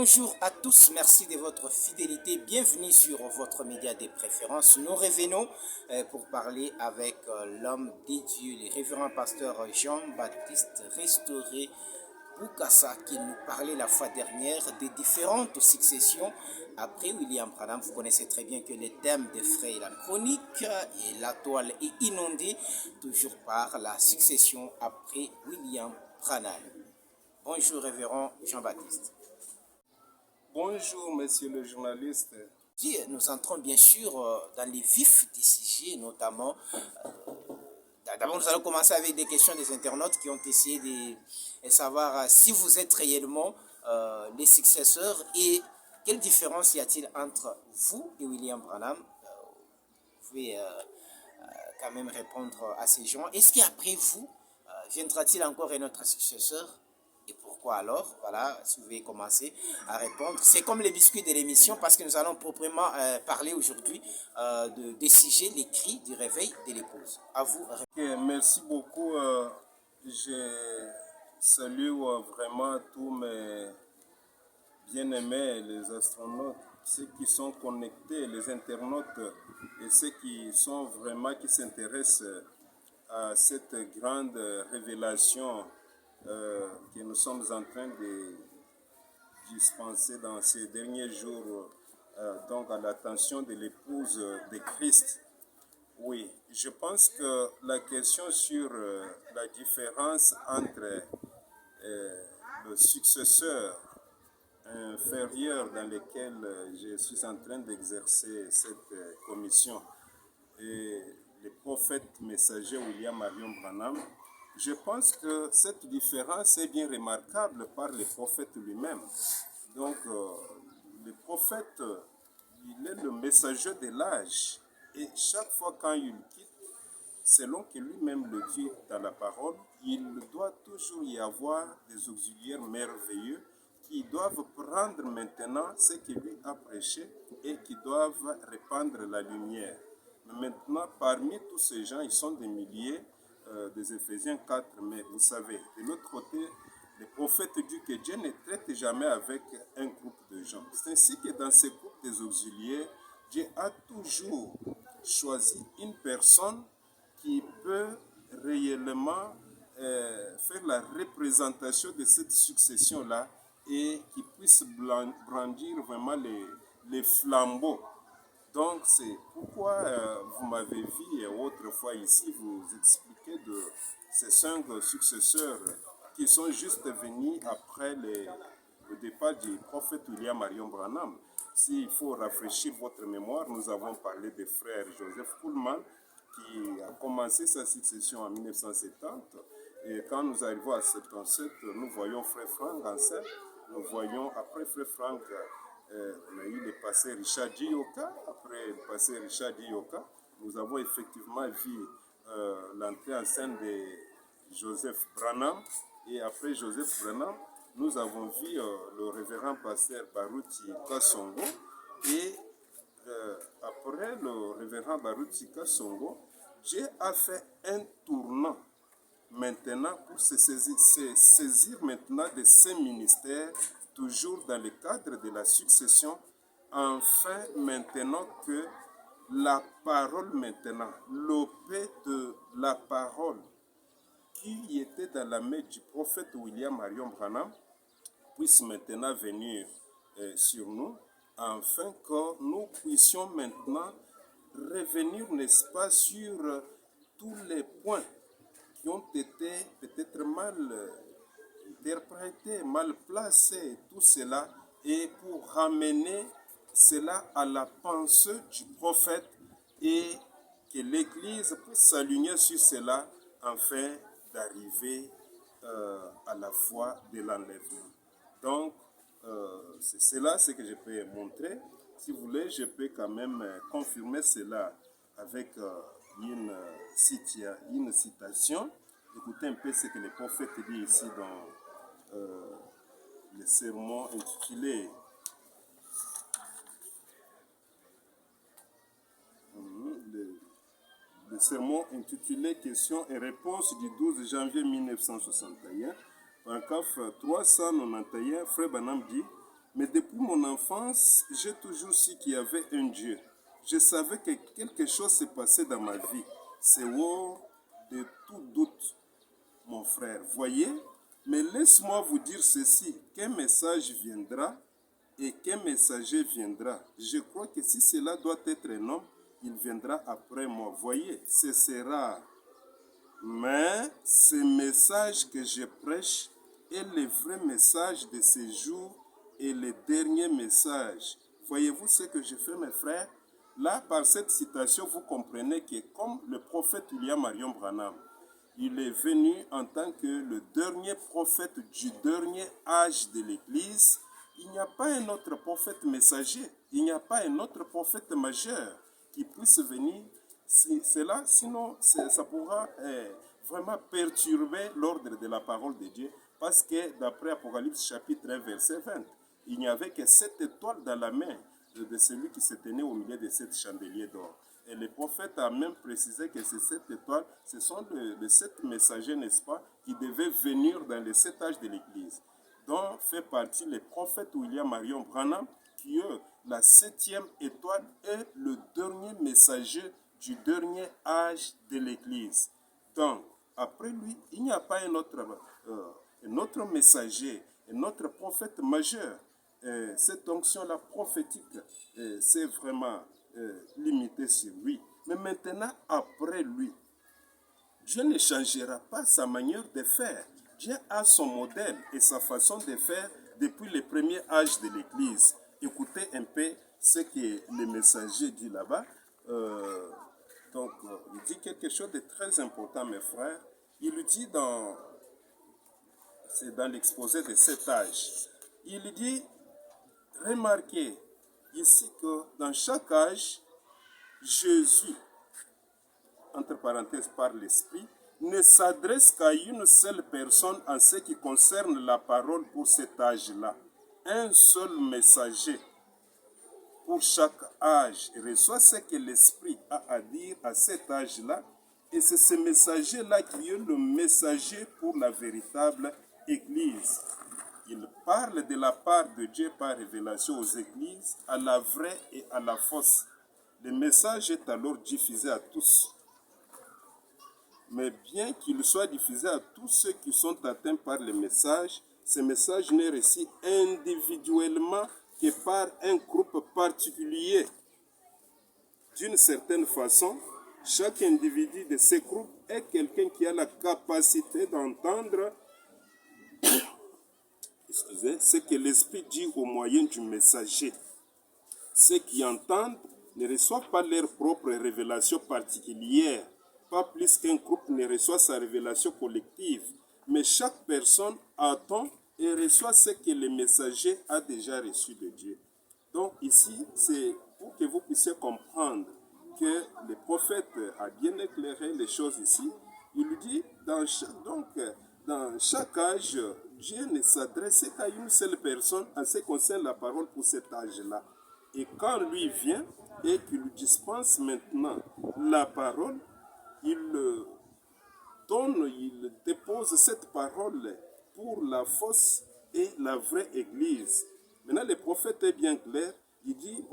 Bonjour à tous, merci de votre fidélité. Bienvenue sur votre média de préférence. Nous revenons pour parler avec l'homme des dieux, le révérend pasteur Jean-Baptiste Restauré Bukassa, qui nous parlait la fois dernière des différentes successions après William Branham. Vous connaissez très bien que le thème des frais et la chronique et la toile est inondée toujours par la succession après William Branham. Bonjour révérend Jean-Baptiste. Bonjour, monsieur le journaliste. Nous entrons bien sûr dans les vifs des sujets, notamment. D'abord, nous allons commencer avec des questions des internautes qui ont essayé de savoir si vous êtes réellement les successeurs et quelle différence y a-t-il entre vous et William Branham. Vous pouvez quand même répondre à ces gens. Est-ce qu'après vous, viendra-t-il encore un autre successeur? Et pourquoi alors? Voilà, si vous voulez commencer à répondre. C'est comme les biscuits de l'émission parce que nous allons proprement parler aujourd'hui des sujets, les cris du réveil de l'épouse. À vous. Merci beaucoup. Je salue vraiment tous mes bien-aimés, les astronautes, ceux qui sont connectés, les internautes et ceux qui sont vraiment, qui s'intéressent à cette grande révélation que nous sommes en train de dispenser dans ces derniers jours, donc à l'attention de l'épouse de Christ. Oui, je pense que la question sur la différence entre le successeur inférieur dans lequel je suis en train d'exercer cette commission et le prophète messager William Marion Branham, je pense que cette différence est bien remarquable par le prophète lui-même. Donc, le prophète, il est le messager de l'âge. Et chaque fois quand il quitte, selon que lui-même le dit dans la parole, il doit toujours y avoir des auxiliaires merveilleux qui doivent prendre maintenant ce que lui a prêché et qui doivent répandre la lumière. Mais maintenant, parmi tous ces gens, ils sont des milliers, des Éphésiens 4, mais vous savez, de l'autre côté, le prophète dit que Dieu ne traite jamais avec un groupe de gens. C'est ainsi que dans ce groupe des auxiliaires, Dieu a toujours choisi une personne qui peut réellement faire la représentation de cette succession-là et qui puisse brandir vraiment les flambeaux. Donc c'est pourquoi vous m'avez vu autrefois ici vous expliquer de ces 5 successeurs qui sont juste venus après le départ du prophète William Marion Branham. S'il faut rafraîchir votre mémoire, nous avons parlé des frères Joseph Kuhlman qui a commencé sa succession en 1970. Et quand nous arrivons à 77, nous voyons frère Frank Ansel, nous voyons après frère Frank, on a eu le passé Richard Dioka, après le passé Richard Dioka, nous avons effectivement vu l'entrée en scène de Joseph Branham, et après Joseph Branham, nous avons vu le révérend pasteur Baruti Kasongo, et après le révérend Baruti Kasongo, Dieu a fait un tournant maintenant pour se saisir maintenant de ces ministères, toujours dans le cadre de la succession, enfin maintenant que la parole maintenant, l'opé de la parole qui était dans la main du prophète William Marion Branham puisse maintenant venir sur nous, afin que nous puissions maintenant revenir, n'est-ce pas, sur tous les points qui ont été peut-être mal interprétés, mal placés, tout cela, et pour ramener cela à la pensée du prophète et que l'Église puisse s'aligner sur cela afin d'arriver à la foi de l'enlèvement. Donc, c'est cela ce que je peux montrer. Si vous voulez, je peux quand même confirmer cela avec une citation. Écoutez un peu ce que le prophète dit ici dans le sermon intitulé le sermon intitulé Questions et réponses du 12 janvier 1961. Paragraphe 391, Frère Branham dit: Mais depuis mon enfance, j'ai toujours su qu'il y avait un Dieu. Je savais que quelque chose s'est passé dans ma vie. C'est hors de tout doute, mon frère. Voyez, mais laisse-moi vous dire ceci, qu'un message viendra et qu'un messager viendra. Je crois que si cela doit être un homme, il viendra après moi. Voyez, ce sera. Mais ce message que je prêche est le vrai message de ces jours et le dernier message. Voyez-vous ce que je fais, mes frères? Là, par cette citation, vous comprenez que comme le prophète William Marion Branham, il est venu en tant que le dernier prophète du dernier âge de l'Église, il n'y a pas un autre prophète messager, il n'y a pas un autre prophète majeur qui puisse venir. Cela, sinon, ça pourra vraiment perturber l'ordre de la parole de Dieu, parce que d'après Apocalypse chapitre 1, verset 20, il n'y avait que 7 étoiles dans la main de celui qui se tenait au milieu de 7 chandeliers d'or. Et le prophète a même précisé que ces 7 étoiles, ce sont les 7 messagers, n'est-ce pas, qui devaient venir dans les 7 âges de l'Église, dont fait partie le prophète William Marion Branham, qui est la 7e étoile et le dernier messager du dernier âge de l'Église. Donc, après lui, il n'y a pas un autre messager, un autre prophète majeur. Cette onction-là prophétique, c'est vraiment limité sur lui. Mais maintenant, après lui, Dieu ne changera pas sa manière de faire. Dieu a son modèle et sa façon de faire depuis le premier âge de l'Église. Écoutez un peu ce que le messager dit là-bas. Il dit quelque chose de très important, mes frères. Il dit c'est dans l'exposé de cet âge. Il dit, remarquez ici que dans chaque âge, Jésus, entre parenthèses par l'Esprit, ne s'adresse qu'à une seule personne en ce qui concerne la parole pour cet âge-là. Un seul messager pour chaque âge reçoit ce que l'Esprit a à dire à cet âge-là, et c'est ce messager-là qui est le messager pour la véritable Église. Il parle de la part de Dieu par révélation aux églises, à la vraie et à la fausse. Le message est alors diffusé à tous. Mais bien qu'il soit diffusé à tous ceux qui sont atteints par le message, ce message n'est reçu individuellement que par un groupe particulier. D'une certaine façon, chaque individu de ce groupe est quelqu'un qui a la capacité d'entendre ce que l'Esprit dit au moyen du messager. Ceux qui entendent ne reçoivent pas leur propre révélation particulière, pas plus qu'un groupe ne reçoit sa révélation collective, mais chaque personne attend et reçoit ce que le messager a déjà reçu de Dieu. Donc ici, c'est pour que vous puissiez comprendre que le prophète a bien éclairé les choses ici. Il dit, dans chaque âge, Dieu ne s'adressait qu'à une seule personne en ce qui concerne la parole pour cet âge-là. Et quand lui vient et qu'il lui dispense maintenant la parole, il dépose cette parole pour la fausse et la vraie Église. Maintenant, le prophète est bien clair. Il dit,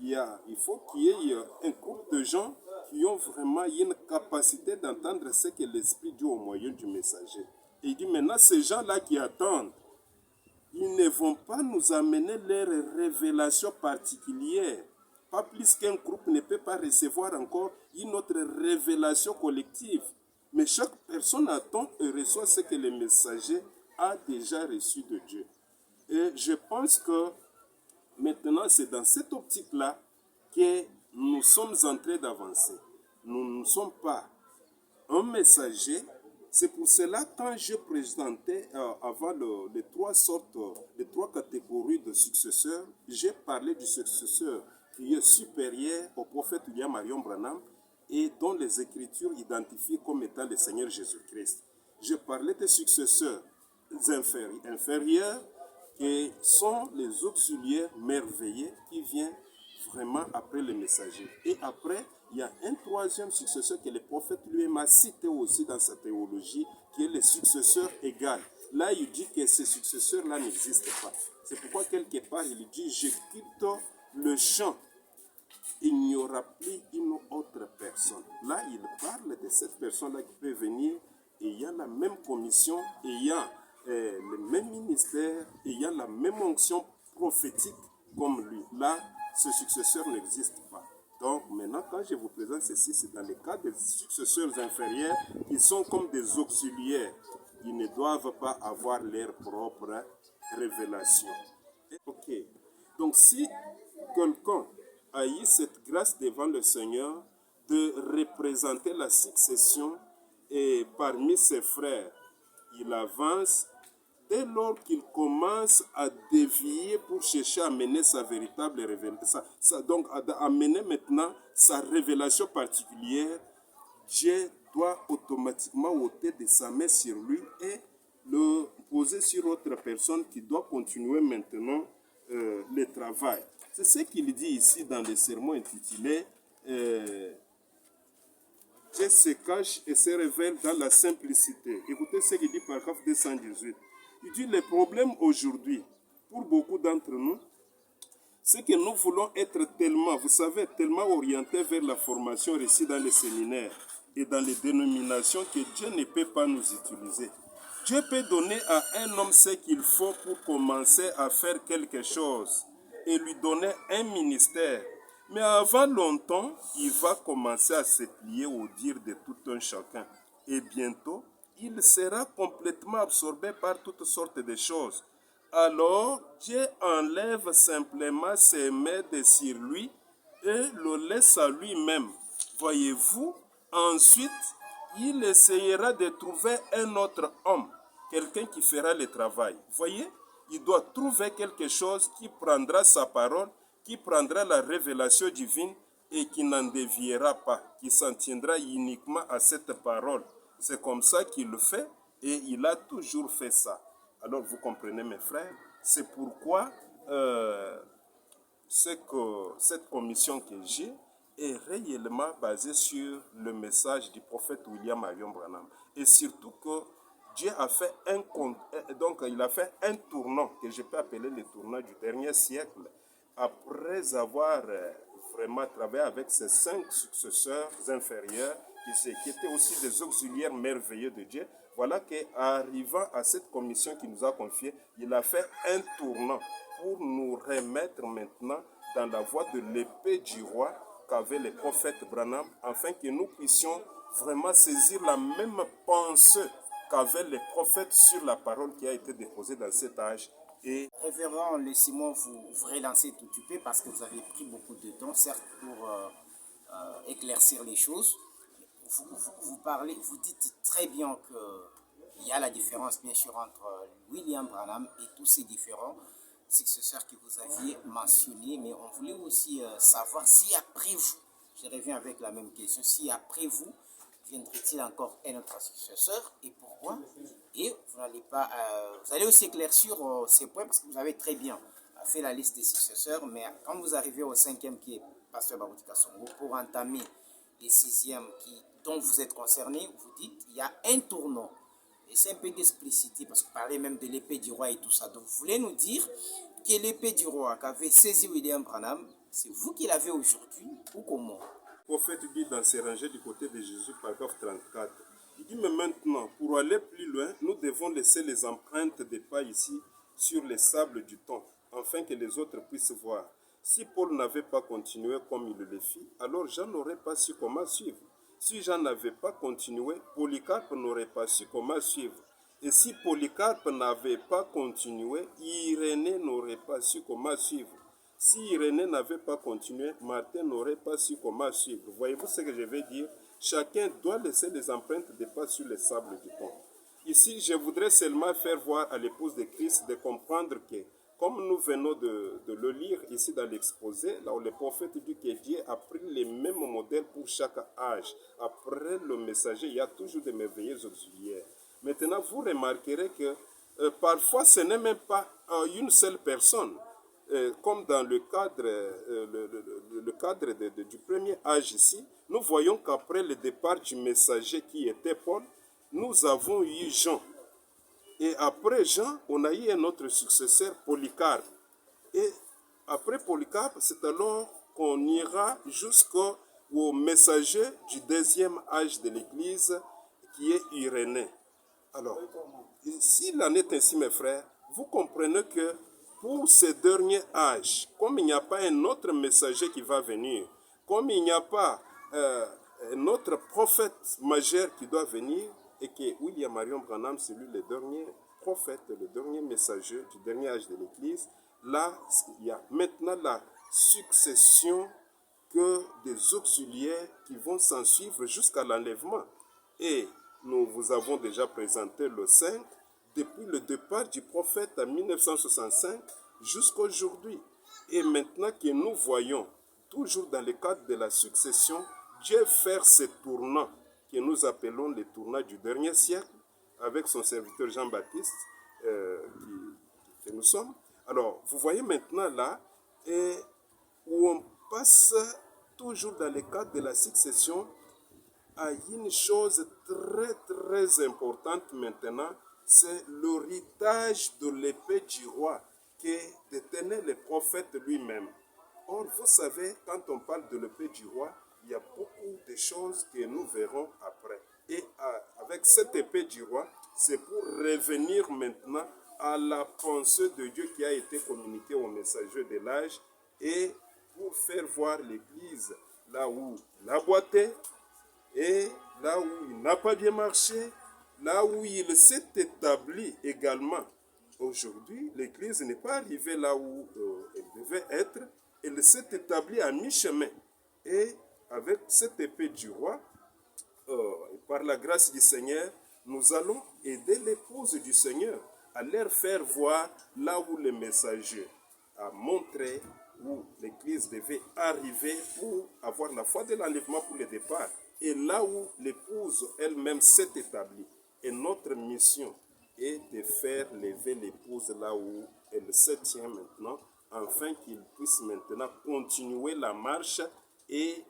il faut qu'il y ait un groupe de gens qui ont vraiment une capacité d'entendre ce que l'Esprit dit au moyen du messager. Et il dit, maintenant, ces gens-là qui attendent, ils ne vont pas nous amener leur révélation particulière. Pas plus qu'un groupe ne peut pas recevoir encore une autre révélation collective. Mais chaque personne attend et reçoit ce que le messager a déjà reçu de Dieu. Et je pense que maintenant, c'est dans cette optique-là que nous sommes en train d'avancer. Nous ne sommes pas un messager. C'est pour cela, quand je présentais avant les trois catégories de successeurs, j'ai parlé du successeur qui est supérieur au prophète William Marion Branham et dont les Écritures identifient comme étant le Seigneur Jésus-Christ. Je parlais des successeurs inférieurs qui sont les auxiliaires merveilleux qui viennent vraiment après le messager. Et après, il y a un troisième successeur que le prophète lui-même a cité aussi dans sa théologie, qui est le successeur égal. Là, il dit que ces successeurs-là n'existent pas. C'est pourquoi quelque part il dit, je quitte le champ. Il n'y aura plus une autre personne. Là, il parle de cette personne-là qui peut venir ayant la même commission, ayant le même ministère, ayant la même onction prophétique comme lui. Là, ce successeur n'existe pas. Donc maintenant, quand je vous présente ceci, c'est dans le cas des successeurs inférieurs qui sont comme des auxiliaires. Ils ne doivent pas avoir leur propre révélation. Ok. Donc si quelqu'un a eu cette grâce devant le Seigneur de représenter la succession et parmi ses frères, il avance dès lors qu'il commence à dévier pour chercher à mener sa véritable révélation, donc à amener maintenant sa révélation particulière, Dieu doit automatiquement ôter de sa main sur lui et le poser sur autre personne qui doit continuer maintenant le travail. C'est ce qu'il dit ici dans le sermon intitulé Dieu se cache et se révèle dans la simplicité. Écoutez ce qu'il dit par paragraphe 218. Il dit, le problème aujourd'hui, pour beaucoup d'entre nous, c'est que nous voulons être tellement, vous savez, tellement orientés vers la formation reçue dans les séminaires et dans les dénominations que Dieu ne peut pas nous utiliser. Dieu peut donner à un homme ce qu'il faut pour commencer à faire quelque chose et lui donner un ministère. Mais avant longtemps, il va commencer à se plier au dire de tout un chacun. Et bientôt, il sera complètement absorbé par toutes sortes de choses. Alors, Dieu enlève simplement ses mains de sur lui et le laisse à lui-même. Voyez-vous, ensuite, il essayera de trouver un autre homme, quelqu'un qui fera le travail. Voyez, il doit trouver quelque chose qui prendra sa parole, qui prendra la révélation divine et qui n'en déviera pas, qui s'en tiendra uniquement à cette parole. C'est comme ça qu'il le fait et il a toujours fait ça. Alors vous comprenez mes frères, c'est pourquoi cette commission que j'ai est réellement basée sur le message du prophète William Marion Branham. Et surtout que Dieu a fait il a fait un tournant, que je peux appeler le tournant du dernier siècle, après avoir vraiment travaillé avec ses 5 successeurs inférieurs, qui étaient aussi des auxiliaires merveilleux de Dieu. Voilà qu'arrivant à cette commission qu'il nous a confiée, il a fait un tournant pour nous remettre maintenant dans la voie de l'épée du roi qu'avait le prophète Branham, afin que nous puissions vraiment saisir la même pensée qu'avaient les prophètes sur la parole qui a été déposée dans cet âge. Et Révérend Le Simon, vous relancez tout petit peu parce que vous avez pris beaucoup de temps, certes, pour éclaircir les choses. Vous parlez, vous dites très bien qu'il y a la différence, bien sûr, entre William Branham et tous ces différents successeurs que vous aviez mentionnés, mais on voulait aussi savoir si après vous, je reviens avec la même question, si après vous, viendrait-il encore un autre successeur et pourquoi? Et vous n'allez pas, vous allez aussi éclaircir ces points parce que vous avez très bien fait la liste des successeurs, mais quand vous arrivez au 5e qui est Pasteur Baruti Kasongo, pour entamer les 6e dont vous êtes concerné, vous dites il y a un tournant. Et c'est un peu d'explicité parce que vous parlez même de l'épée du roi et tout ça. Donc vous voulez nous dire que l'épée du roi qu'avait saisi William Branham, c'est vous qui l'avez aujourd'hui ou comment? Le prophète dit dans ses rangées du côté de Jésus, paragraphe 34, il dit, mais maintenant, pour aller plus loin, nous devons laisser les empreintes des pas ici sur les sables du temps, afin que les autres puissent voir. Si Paul n'avait pas continué comme il le fit, alors Jean n'aurait pas su comment suivre. Si Jean n'avait pas continué, Polycarpe n'aurait pas su comment suivre. Et si Polycarpe n'avait pas continué, Irénée n'aurait pas su comment suivre. Si Irénée n'avait pas continué, Martin n'aurait pas su comment suivre. Voyez-vous ce que je veux dire? Chacun doit laisser les empreintes des pas sur les sables du pont. Ici, je voudrais seulement faire voir à l'épouse de Christ de comprendre que, comme nous venons de le lire ici dans l'exposé, là où le prophète dit que Dieu a pris les mêmes modèles pour chaque âge. Après le messager, il y a toujours des merveilleux auxiliaires. Maintenant, vous remarquerez que parfois, ce n'est même pas une seule personne. Comme dans le cadre, du premier âge ici, nous voyons qu'après le départ du messager qui était Paul, nous avons eu Jean. Et après Jean, on a eu un autre successeur, Polycarpe. Et après Polycarpe, c'est alors qu'on ira jusqu'au messager du deuxième âge de l'Église, qui est Irénée. Alors, s'il en est ainsi, mes frères, vous comprenez que pour ce dernier âge, comme il n'y a pas un autre messager qui va venir, comme il n'y a pas un autre prophète majeur qui doit venir, et que William Marion Branham, c'est lui le dernier prophète, le dernier messager du dernier âge de l'Église, là, il y a maintenant la succession que des auxiliaires qui vont s'en suivre jusqu'à l'enlèvement. Et nous vous avons déjà présenté le 5, depuis le départ du prophète en 1965 jusqu'à aujourd'hui. Et maintenant que nous voyons, toujours dans le cadre de la succession, Dieu faire ce tournant que nous appelons le tournant du dernier siècle, avec son serviteur Jean-Baptiste, que nous sommes. Alors, vous voyez maintenant là, où on passe toujours dans le cadre de la succession à une chose très très importante maintenant, c'est l'héritage de l'épée du roi que détenait le prophète lui-même. Or, vous savez, quand on parle de l'épée du roi, il y a beaucoup de choses que nous verrons après. Et avec cette épée du roi, c'est pour revenir maintenant à la pensée de Dieu qui a été communiquée au messager de l'âge et pour faire voir l'Église là où il a boité et là où il n'a pas bien marché, là où il s'est établi également. Aujourd'hui, l'Église n'est pas arrivée là où elle devait être, elle s'est établie à mi-chemin. Et avec cette épée du roi, par la grâce du Seigneur, nous allons aider l'épouse du Seigneur à leur faire voir là où le messager a montré où l'Église devait arriver pour avoir la foi de l'enlèvement pour le départ. Et là où l'épouse elle-même s'est établie. Et notre mission est de faire lever l'épouse là où elle se tient maintenant, afin qu'il puisse maintenant continuer la marche et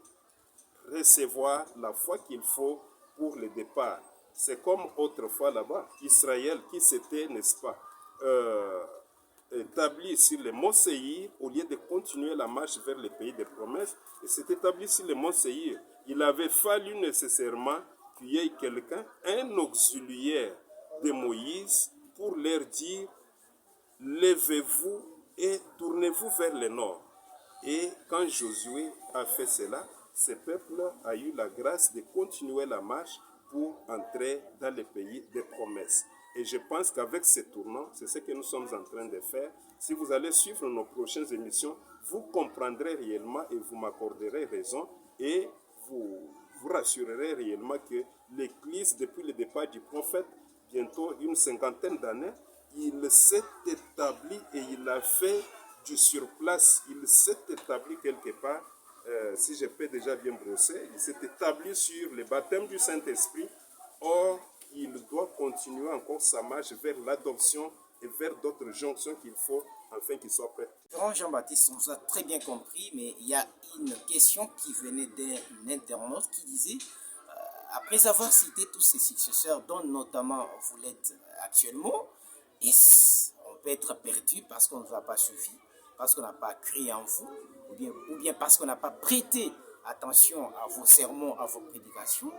recevoir la foi qu'il faut pour le départ. C'est comme autrefois là-bas, Israël qui s'était, n'est-ce pas, établi sur le mont Séhir, au lieu de continuer la marche vers le pays des promesses, et s'est établi sur le mont Séhir. Il avait fallu nécessairement qu'il y ait quelqu'un, un auxiliaire de Moïse, pour leur dire, levez-vous et tournez-vous vers le nord. Et quand Josué a fait cela, ce peuple a eu la grâce de continuer la marche pour entrer dans le pays des promesses. Et je pense qu'avec ce tournant, c'est ce que nous sommes en train de faire. Si vous allez suivre nos prochaines émissions, vous comprendrez réellement et vous m'accorderez raison et vous rassurerez réellement que l'Église, depuis le départ du prophète, bientôt une cinquantaine d'années, il s'est établi et il a fait du surplace, il s'est établi quelque part, si je peux déjà bien brosser, il s'est établi sur le baptême du Saint-Esprit. Or, il doit continuer encore sa marche vers l'adoption et vers d'autres jonctions qu'il faut afin qu'il soit prêt. Grand Jean-Baptiste, on vous a très bien compris, mais il y a une question qui venait d'un internaute qui disait, après avoir cité tous ces successeurs, dont notamment vous l'êtes actuellement, on peut être perdu parce qu'on ne vous a pas suivi, parce qu'on n'a pas cru en vous, ou bien parce qu'on n'a pas prêté attention à vos sermons, à vos prédications.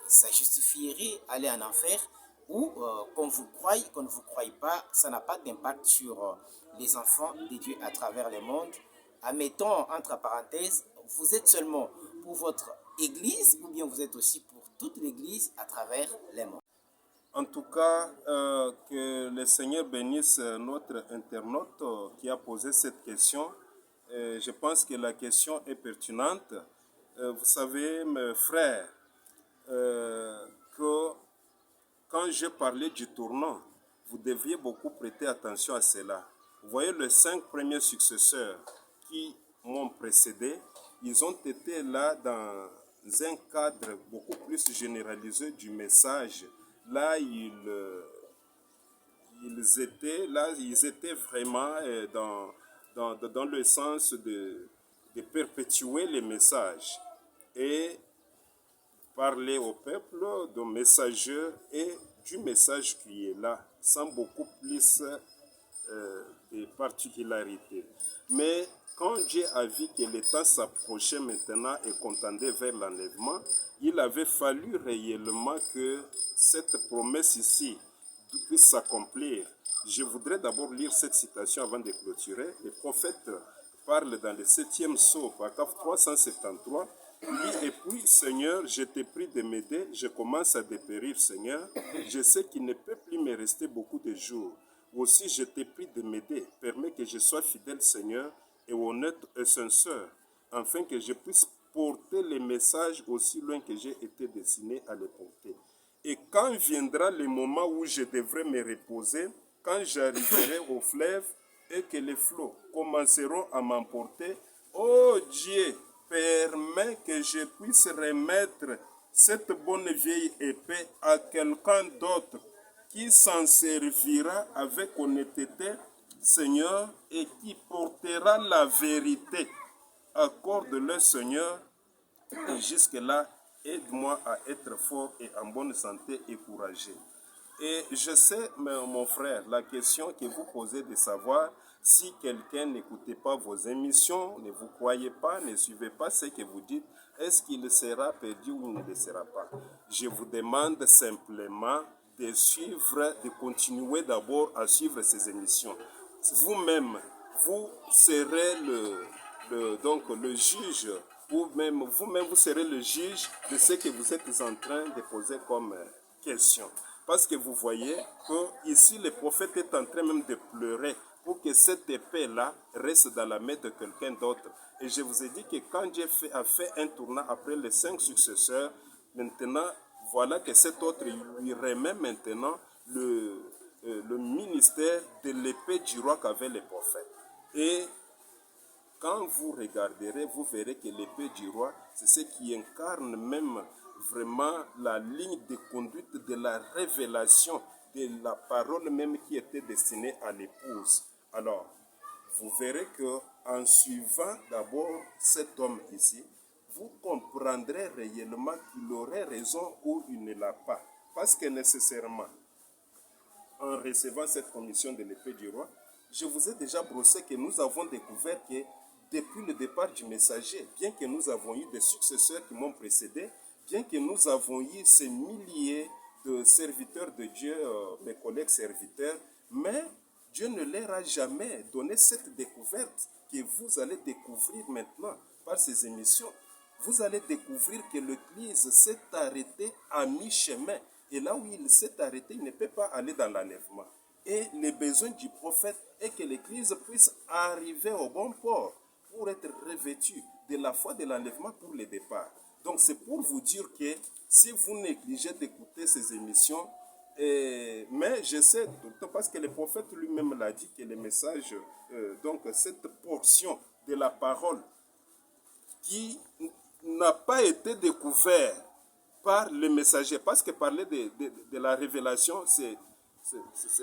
Ça justifierait aller en enfer, ou qu'on vous croie, qu'on ne vous croie pas, ça n'a pas d'impact sur les enfants de Dieu à travers le monde. Admettons, entre parenthèses, vous êtes seulement pour votre église, ou bien vous êtes aussi pour toute l'église à travers les mondes. En tout cas, que le Seigneur bénisse notre internaute qui a posé cette question. Je pense que la question est pertinente. Vous savez, mes frères, que quand j'ai parlé du tournant, vous deviez beaucoup prêter attention à cela. Vous voyez, les 5 premiers successeurs qui m'ont précédé, ils ont été là dans un cadre beaucoup plus généralisé du message. Là, ils étaient vraiment dans le sens de perpétuer les messages et parler au peuple de messager et du message qui est là. sans beaucoup plus de particularités. Mais quand Dieu a vu que le temps s'approchait maintenant et qu'on tendait vers l'enlèvement, il avait fallu réellement que cette promesse ici puisse s'accomplir. Je voudrais d'abord lire cette citation avant de clôturer. Le prophète parle dans le 7e psaume, paragraphe 373. Il dit, et puis, Seigneur, je te prie de m'aider, je commence à dépérir, Seigneur. Je sais qu'il ne peut plus me rester beaucoup de jours. Aussi, je te prie de m'aider. Permets que je sois fidèle, Seigneur, et honnête et sincère, afin que je puisse porter les messages aussi loin que j'ai été destiné à les porter. Et quand viendra le moment où je devrais me reposer, quand j'arriverai au fleuve et que les flots commenceront à m'emporter, ô Dieu, permets que je puisse remettre cette bonne vieille épée à quelqu'un d'autre qui s'en servira avec honnêteté, Seigneur, et qui portera la vérité. Accorde-le, Seigneur, et jusque-là, aide-moi à être fort et en bonne santé et courageux. Et je sais, mon frère, la question que vous posez de savoir si quelqu'un n'écoutait pas vos émissions, ne vous croyez pas, ne suivez pas ce que vous dites, est-ce qu'il sera perdu ou il ne le sera pas? Je vous demande simplement de suivre, de continuer d'abord à suivre ces émissions. Vous-même, vous serez le juge, vous-même, vous serez le juge de ce que vous êtes en train de poser comme question. Parce que vous voyez que ici le prophète est en train même de pleurer pour que cette épée-là reste dans la main de quelqu'un d'autre. Et je vous ai dit que quand Dieu a fait un tournant après les 5 successeurs, maintenant, voilà que cet autre lui remet maintenant le ministère de l'épée du roi qu'avaient les prophètes. Et quand vous regarderez, vous verrez que l'épée du roi, c'est ce qui incarne même vraiment la ligne de conduite de la révélation de la parole même qui était destinée à l'épouse. Alors, vous verrez que en suivant d'abord cet homme ici, vous comprendrez réellement qu'il aurait raison ou il ne l'a pas. Parce que nécessairement, en recevant cette commission de l'épée du roi, je vous ai déjà brossé que nous avons découvert que depuis le départ du messager, bien que nous avons eu des successeurs qui m'ont précédé, bien que nous avons eu ces milliers de serviteurs de Dieu, mes collègues serviteurs, mais Dieu ne leur a jamais donné cette découverte que vous allez découvrir maintenant par ces émissions. Vous allez découvrir que l'Église s'est arrêtée à mi-chemin. Et là où il s'est arrêté, il ne peut pas aller dans l'enlèvement. Et le besoin du prophète est que l'Église puisse arriver au bon port pour être revêtue de la foi de l'enlèvement pour le départ. Donc c'est pour vous dire que si vous négligez d'écouter ces émissions, mais je sais, parce que le prophète lui-même l'a dit, que le message, donc cette portion de la parole qui n'a pas été découvert par le messager, parce que parler de la révélation, c'est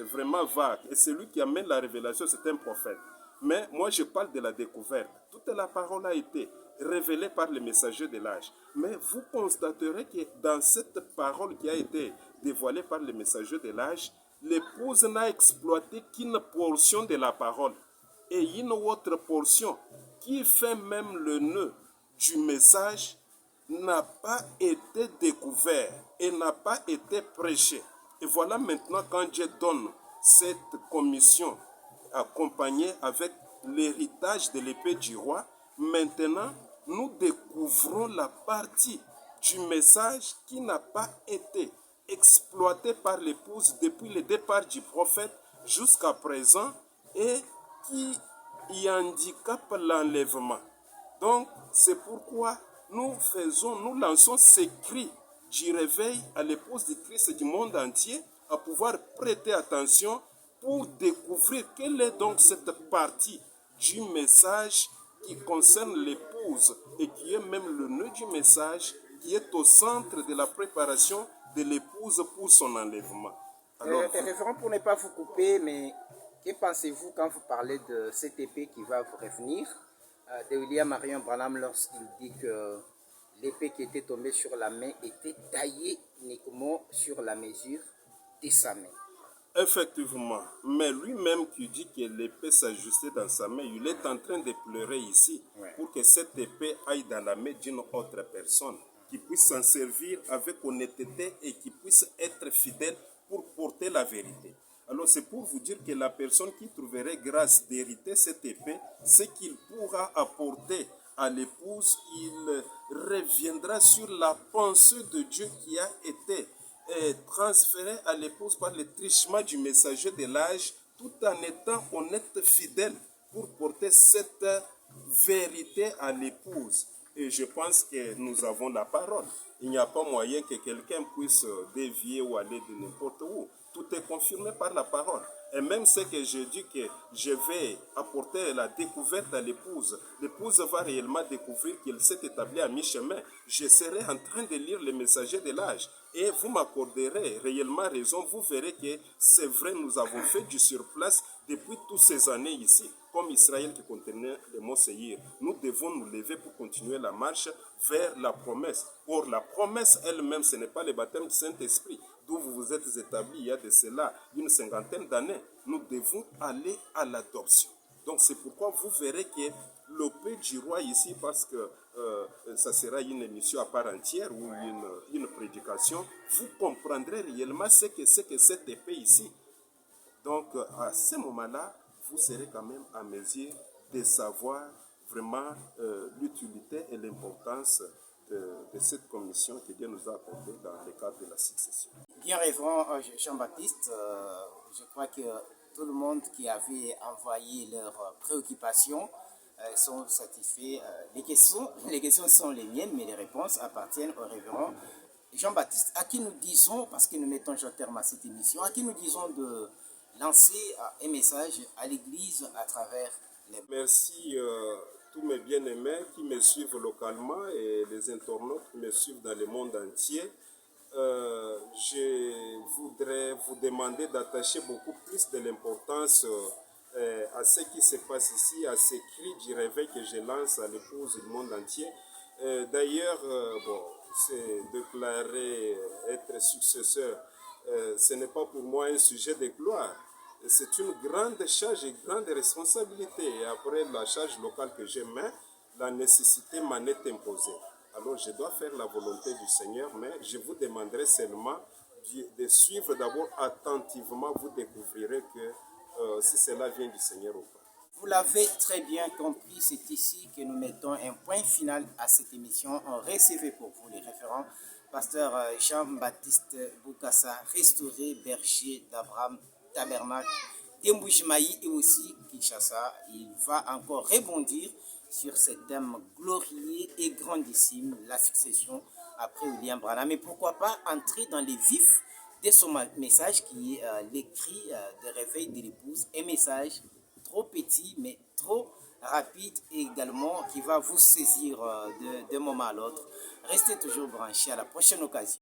vraiment vague. Et celui qui amène la révélation, c'est un prophète. Mais moi, je parle de la découverte. Toute la parole a été révélée par le messager de l'âge. Mais vous constaterez que dans cette parole qui a été dévoilée par le messager de l'âge, l'épouse n'a exploité qu'une portion de la parole. Et une autre portion qui fait même le nœud du message n'a pas été découvert et n'a pas été prêché. Et voilà maintenant quand Dieu donne cette commission accompagnée avec l'héritage de l'épée du roi, maintenant nous découvrons la partie du message qui n'a pas été exploitée par l'épouse depuis le départ du prophète jusqu'à présent et qui y handicape l'enlèvement. Donc c'est pourquoi nous lançons ces cris du réveil à l'épouse du Christ et du monde entier à pouvoir prêter attention pour découvrir quelle est donc cette partie du message qui concerne l'épouse et qui est même le nœud du message qui est au centre de la préparation de l'épouse pour son enlèvement. Alors, référent, pour ne pas vous couper, mais que pensez-vous quand vous parlez de cette épée qui va vous revenir de William Marion Branham lorsqu'il dit que l'épée qui était tombée sur la main était taillée uniquement sur la mesure de sa main? Effectivement, mais lui-même qui dit que l'épée s'ajustait dans sa main, il est en train de pleurer ici pour que cette épée aille dans la main d'une autre personne, qui puisse s'en servir avec honnêteté et qui puisse être fidèle pour porter la vérité. Alors c'est pour vous dire que la personne qui trouverait grâce d'hériter cette épée, ce qu'il pourra apporter à l'épouse, il reviendra sur la pensée de Dieu qui a été transféré à l'épouse par le trichement du messager de l'âge, tout en étant honnête, fidèle pour porter cette vérité à l'épouse. Et je pense que nous avons la parole. Il n'y a pas moyen que quelqu'un puisse dévier ou aller de n'importe où. Tout est confirmé par la parole. Et même ce que je dis que je vais apporter la découverte à l'épouse, l'épouse va réellement découvrir qu'elle s'est établie à mi-chemin. Je serai en train de lire le messager de l'âge et vous m'accorderez réellement raison. Vous verrez que c'est vrai, nous avons fait du surplace depuis toutes ces années ici, comme Israël qui contenait le mont Seir. Nous devons nous lever pour continuer la marche vers la promesse. Or, la promesse elle-même, ce n'est pas le baptême du Saint-Esprit, d'où vous vous êtes établis il y a de cela une cinquantaine d'années. Nous devons aller à l'adoption. Donc, c'est pourquoi vous verrez que l'épée du roi ici, parce que ça sera une émission à part entière ou une prédication, vous comprendrez réellement ce que c'est que cette épée ici. Donc, à ce moment-là, vous serez quand même à mesure de savoir vraiment l'utilité et l'importance de cette commission que Dieu nous a accordée dans le cadre de la succession. Bien, révérend Jean-Baptiste, je crois que tout le monde qui avait envoyé leurs préoccupations sont satisfaits. Les questions sont les miennes, mais les réponses appartiennent au révérend Jean-Baptiste, à qui nous disons, parce que nous mettons un terme à cette émission, à qui nous disons de lancer un message à l'Église à travers les... Merci tous mes bien-aimés qui me suivent localement et les internautes qui me suivent dans le monde entier. Je voudrais vous demander d'attacher beaucoup plus de l'importance à ce qui se passe ici, à ces cris du réveil que je lance à l'épouse du monde entier. D'ailleurs, bon, c'est déclarer être successeur, ce n'est pas pour moi un sujet de gloire. C'est une grande charge et grande responsabilité. Et après la charge locale que j'ai main, la nécessité m'en est imposée. Alors je dois faire la volonté du Seigneur, mais je vous demanderai seulement de suivre d'abord attentivement. Vous découvrirez que si cela vient du Seigneur ou pas. Vous l'avez très bien compris, c'est ici que nous mettons un point final à cette émission. On recevait pour vous les référents. Pasteur Jean-Baptiste Boukassa, restauré berger d'Abraham, tabernacle d'Emboujimaï et aussi Kinshasa. Il va encore rebondir sur ce thème glorieux et grandissime, la succession après William Branham. Mais pourquoi pas entrer dans les vifs de son message qui est l'écrit de réveil de l'épouse, un message trop petit mais trop rapide et également qui va vous saisir d'un moment à l'autre. Restez toujours branchés, à la prochaine occasion.